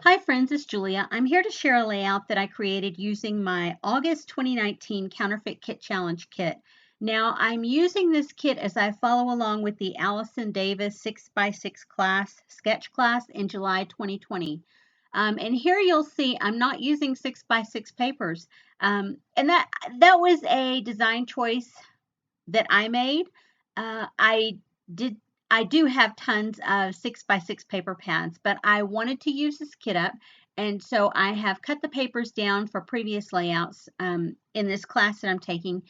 Hi friends, it's Julia. I'm here to share a layout that I created using my August 2019 Counterfeit Kit Challenge kit. Now I'm using this kit as I follow along with the Allison Davis 6x6 sketch class in July 2020. And here you'll see I'm not using 6x6 papers. And that was a design choice that I made. I did I do have tons of 6x6 paper pads, but I wanted to use this kit up, and so I have cut the papers down for previous layouts in this class that I'm taking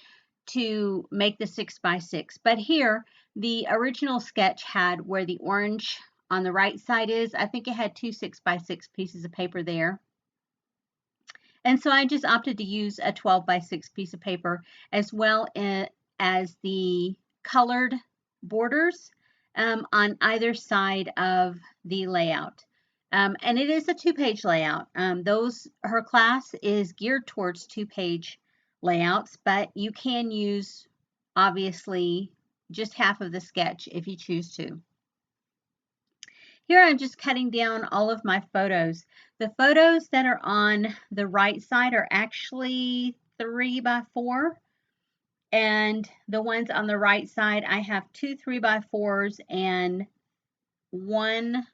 to make the 6x6. But here, the original sketch had where the orange on the right side is. I think it had two 6x6 pieces of paper there. And so I just opted to use a 12x6 piece of paper as well as the colored borders on either side of the layout. And it is a two-page layout. Her class is geared towards two-page layouts, but you can use obviously just half of the sketch if you choose to. Here I'm just cutting down all of my photos. The photos that are on the right side are actually 3x4, and the ones on the right side, I have two 3x4s and one,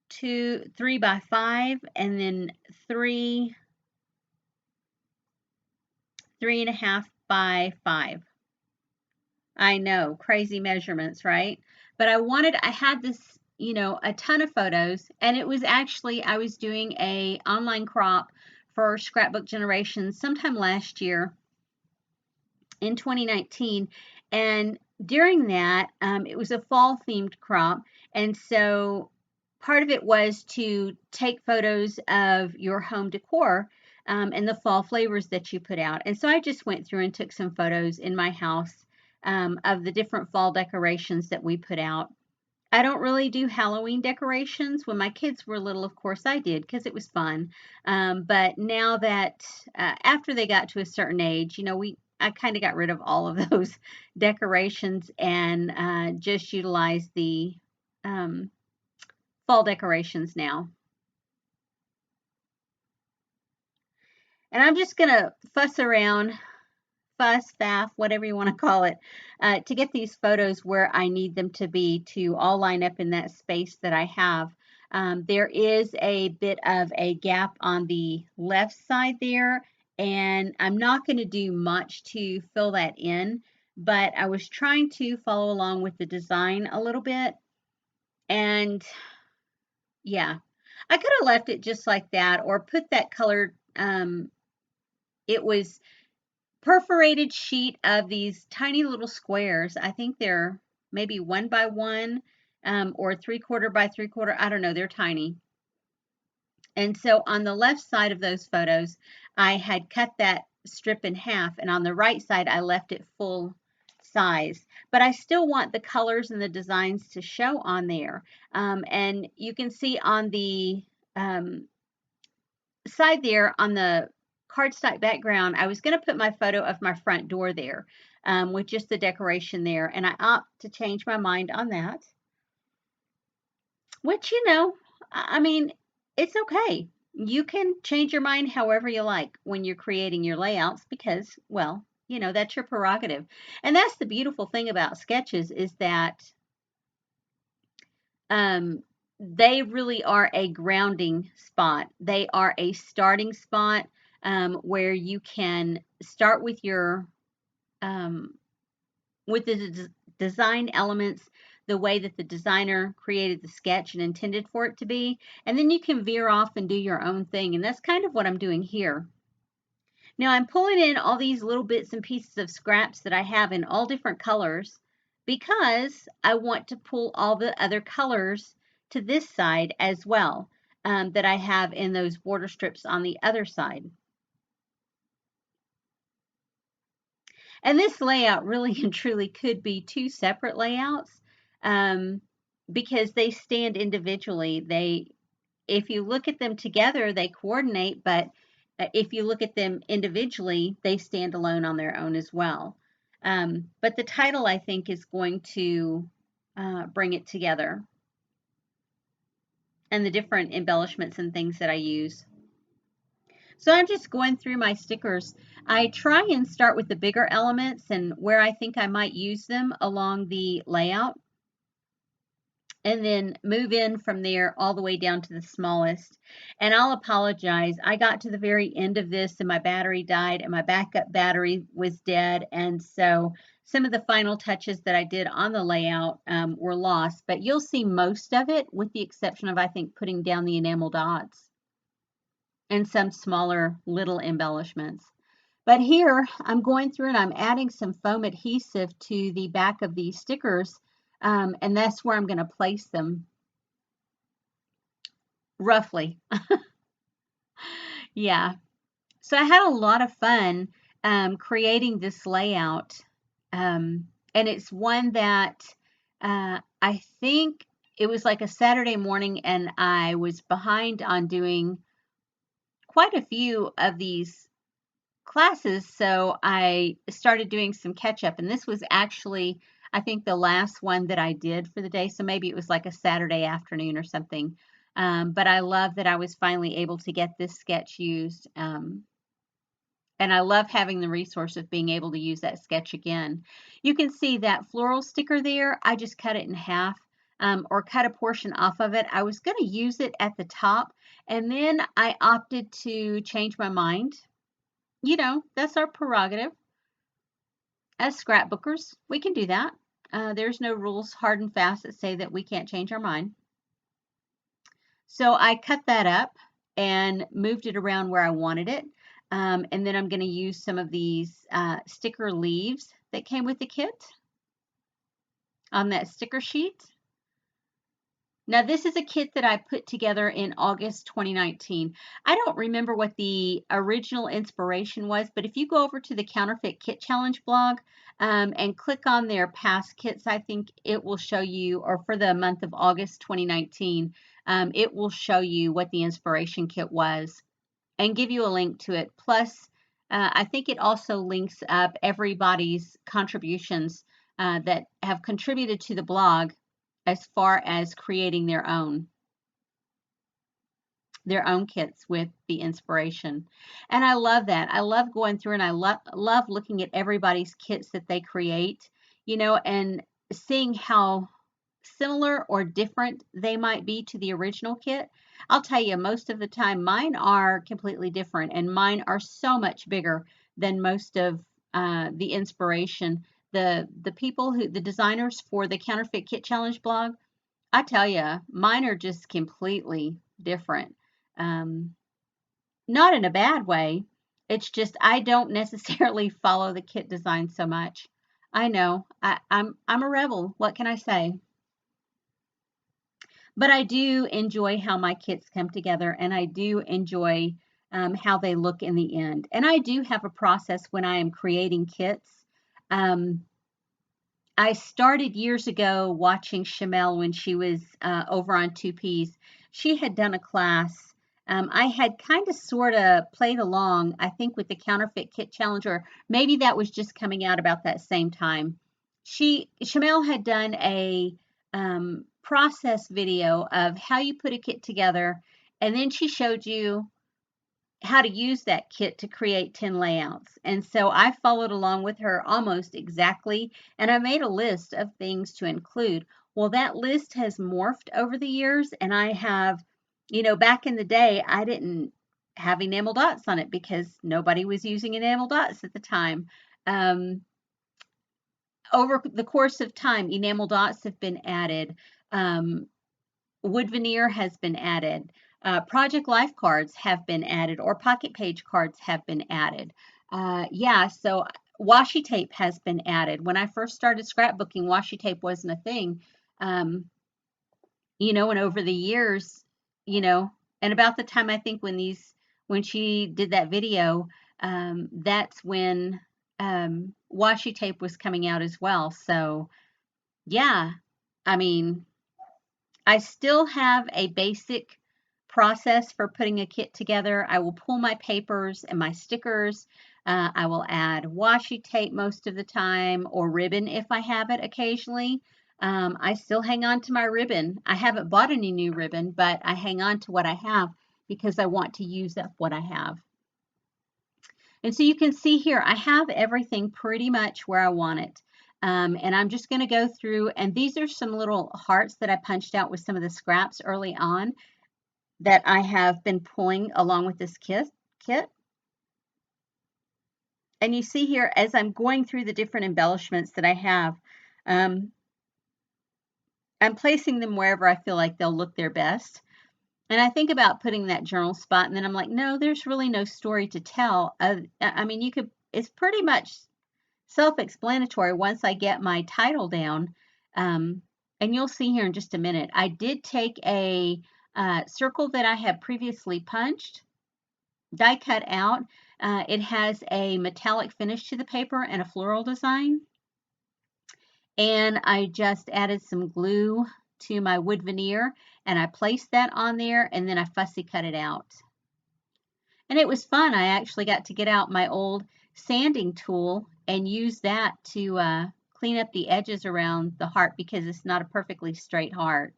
two, 3x5, and then three 3.5x5. I know, crazy measurements, right? But I had this, a ton of photos, and it was actually, I was doing a online crop for Scrapbook Generations sometime last year in 2019. And during that, it was a fall themed crop. And so part of it was to take photos of your home decor and the fall flavors that you put out. And so I just went through and took some photos in my house of the different fall decorations that we put out. I don't really do Halloween decorations. When my kids were little, of course, I did because it was fun. But now that after they got to a certain age, I kind of got rid of all of those decorations and just utilize the um, fall decorations now. And I'm just gonna fuss, faff, whatever you want to call it, to get these photos where I need them to be to all line up in that space that I have. There is a bit of a gap on the left side there, and I'm not going to do much to fill that in, but I was trying to follow along with the design a little bit, and yeah, I could have left it just like that or put that colored, it was perforated sheet of these tiny little squares. I think they're maybe 1x1 or 3/4 by 3/4. I don't know. They're tiny. And so on the left side of those photos, I had cut that strip in half, and on the right side, I left it full size. But I still want the colors and the designs to show on there. And you can see on the um, side there on the cardstock background, I was going to put my photo of my front door there with just the decoration there, and I opt to change my mind on that. Which, I mean, it's okay. You can change your mind however you like when you're creating your layouts because, well, that's your prerogative. And that's the beautiful thing about sketches is that um, they really are a grounding spot. They are a starting spot where you can start with your um, with the design elements the way that the designer created the sketch and intended for it to be, and then you can veer off and do your own thing. And that's kind of what I'm doing here. Now I'm pulling in all these little bits and pieces of scraps that I have in all different colors because I want to pull all the other colors to this side as well that I have in those border strips on the other side. And this layout really and truly could be two separate layouts because they stand individually. If you look at them together, they coordinate, but if you look at them individually, they stand alone on their own as well. But the title, I think, is going to bring it together. and the different embellishments and things that I use. So I'm just going through my stickers. I try and start with the bigger elements and where I think I might use them along the layout, and then move in from there all the way down to the smallest. And I'll apologize. I got to the very end of this and my battery died and my backup battery was dead. And so some of the final touches that I did on the layout were lost, but you'll see most of it with the exception of, I think, putting down the enamel dots and some smaller little embellishments. But here I'm going through and I'm adding some foam adhesive to the back of these stickers, and that's where I'm going to place them roughly. Yeah. So I had a lot of fun creating this layout, and it's one that I think it was like a Saturday morning, and I was behind on doing quite a few of these classes, so I started doing some catch up, and this was actually, I think, the last one that I did for the day, so maybe it was like a Saturday afternoon or something. But I love that I was finally able to get this sketch used, and I love having the resource of being able to use that sketch again. You can see that floral sticker there. I just cut it in half, or cut a portion off of it. I was going to use it at the top, and then I opted to change my mind. You know, that's our prerogative. As scrapbookers, we can do that. There's no rules hard and fast that say that we can't change our mind. So I cut that up and moved it around where I wanted it. And then I'm going to use some of these sticker leaves that came with the kit on that sticker sheet. Now, this is a kit that I put together in August 2019. I don't remember what the original inspiration was, but if you go over to the Counterfeit Kit Challenge blog and click on their past kits, I think it will show you, or for the month of August 2019, it will show you what the inspiration kit was and give you a link to it. Plus, I think it also links up everybody's contributions that have contributed to the blog as far as creating their own kits with the inspiration. And I love that. I love going through and I love looking at everybody's kits that they create, you know, and seeing how similar or different they might be to the original kit. I'll tell you, most of the time mine are completely different, and mine are so much bigger than most of the inspiration. The people who, the designers for the Counterfeit Kit Challenge blog, I tell you, mine are just completely different. Um, Not in a bad way. It's just I don't necessarily follow the kit design so much. I know I'm a rebel. What can I say? But I do enjoy how my kits come together, and I do enjoy how they look in the end. And I do have a process when I am creating kits. Um, I started years ago watching Chamel when she was over on 2Ps. She had done a class. I had kind of sort of played along, I think, with the Counterfeit Kit Challenge, or maybe that was just coming out about that same time. Chamel had done a process video of how you put a kit together, and then she showed you how to use that kit to create 10 layouts. And so I followed along with her almost exactly, and I made a list of things to include. Well, that list has morphed over the years, and I have, you know, back in the day, I didn't have enamel dots on it because nobody was using enamel dots at the time. Um, Over the course of time, enamel dots have been added. Um, Wood veneer has been added. Project life cards have been added, or pocket page cards have been added. Yeah, so washi tape has been added. When I first started scrapbooking, washi tape wasn't a thing. Um, you know, and over the years, you know, and about the time I think when she did that video, that's when washi tape was coming out as well. So yeah, I mean, I still have a basic process for putting a kit together. I will pull my papers and my stickers. I will add washi tape most of the time, or ribbon if I have it occasionally. I still hang on to my ribbon. I haven't bought any new ribbon, but I hang on to what I have because I want to use up what I have. And so you can see here, I have everything pretty much where I want it. And I'm just going to go through, and these are some little hearts that I punched out with some of the scraps early on that I have been pulling along with this kit. And you see here, as I'm going through the different embellishments that I have, um, I'm placing them wherever I feel like they'll look their best. And I think about putting that journal spot, and then I'm like, no, there's really no story to tell. I mean, it's pretty much self-explanatory once I get my title down. And you'll see here in just a minute, I did take a circle that I had previously punched, die cut out. It has a metallic finish to the paper and a floral design. And I just added some glue to my wood veneer, and I placed that on there, and then I fussy cut it out. And it was fun. I actually got to get out my old sanding tool and use that to clean up the edges around the heart because it's not a perfectly straight heart.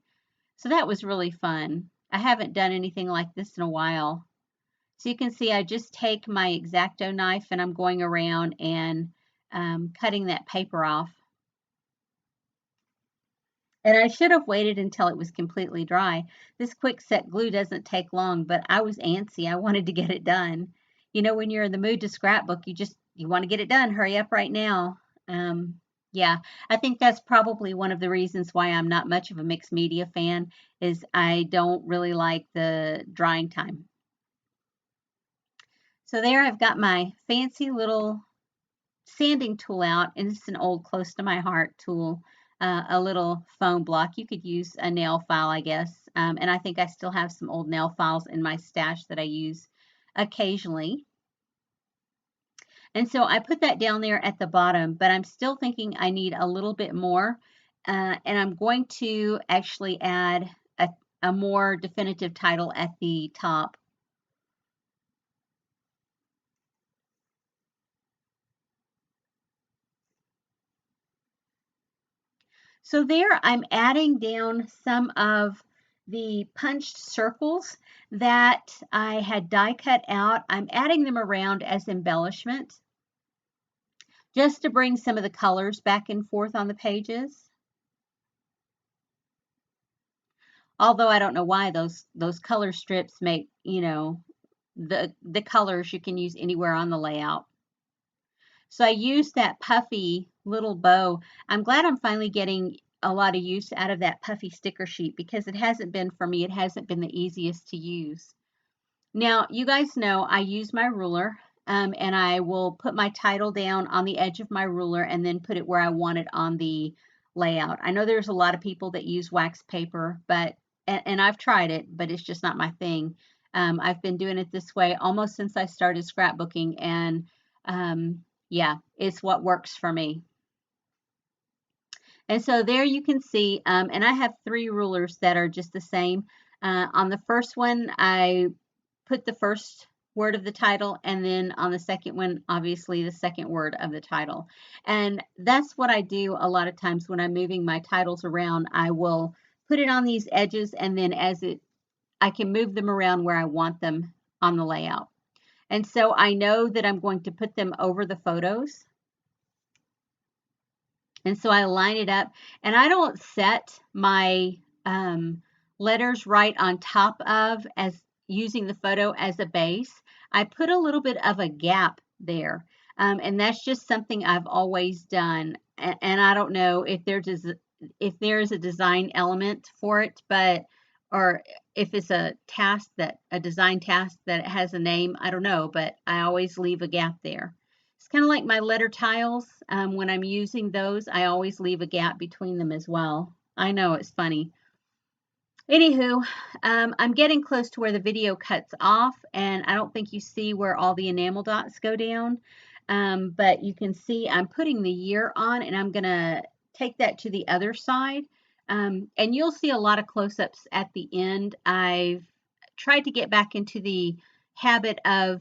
So that was really fun. I haven't done anything like this in a while. So you can see I just take my X-Acto knife and I'm going around and cutting that paper off. And I should have waited until it was completely dry. This quick set glue doesn't take long, but I was antsy. I wanted to get it done. You know, when you're in the mood to scrapbook, you want to get it done. Hurry up right now. Yeah, I think that's probably one of the reasons why I'm not much of a mixed media fan is I don't really like the drying time. So there I've got my fancy little sanding tool out, and it's an old close to my heart tool, a little foam block. You could use a nail file, I guess, and I think I still have some old nail files in my stash that I use occasionally. And so I put that down there at the bottom, but I'm still thinking I need a little bit more, and I'm going to actually add a more definitive title at the top. So there I'm adding down some of the punched circles that I had die cut out. I'm adding them around as embellishment just to bring some of the colors back and forth on the pages. Although I don't know why those color strips make, you know, the colors you can use anywhere on the layout. So I used that puffy little bow. I'm glad I'm finally getting a lot of use out of that puffy sticker sheet because it hasn't been for me. It hasn't been the easiest to use. Now, you guys know I use my ruler and I will put my title down on the edge of my ruler and then put it where I want it on the layout. I know there's a lot of people that use wax paper, but and I've tried it, but it's just not my thing. I've been doing it this way almost since I started scrapbooking, and yeah, it's what works for me. And so there you can see, and I have 3 rulers that are just the same. On the first one, I put the first word of the title, and then on the second one, obviously the second word of the title. And that's what I do a lot of times when I'm moving my titles around. I will put it on these edges, and then I can move them around where I want them on the layout. And so I know that I'm going to put them over the photos. And so I line it up, and I don't set my letters right on top of as using the photo as a base. I put a little bit of a gap there, and that's just something I've always done. And I don't know if there's a design element for it, but or if it's a design task that has a name, I don't know, but I always leave a gap there. It's kind of like my letter tiles. When I'm using those, I always leave a gap between them as well. I know it's funny. Anywho, I'm getting close to where the video cuts off, and I don't think you see where all the enamel dots go down. But you can see I'm putting the year on, and I'm going to take that to the other side. And you'll see a lot of close-ups at the end. I've tried to get back into the habit of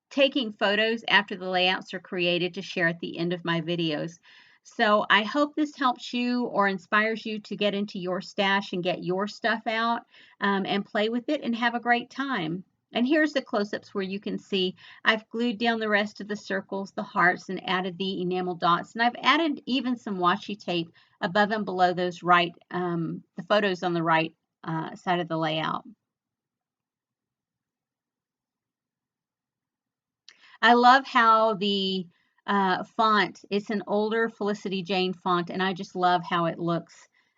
taking photos after the layouts are created to share at the end of my videos. So I hope this helps you or inspires you to get into your stash and get your stuff out, and play with it and have a great time. And here's the close-ups where you can see I've glued down the rest of the circles, the hearts, and added the enamel dots. And I've added even some washi tape above and below those the photos on the right side of the layout. I love how the font, it's an older Felicity Jane font, and I just love how it looks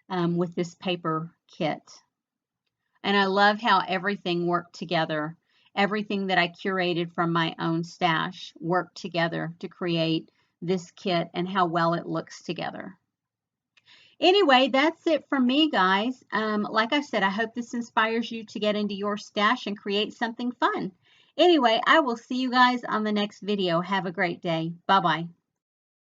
with this paper kit. And I love how everything worked together. Everything that I curated from my own stash worked together to create this kit and how well it looks together. Anyway, that's it from me, guys. Like I said, I hope this inspires you to get into your stash and create something fun. Anyway, I will see you guys on the next video. Have a great day. Bye-bye.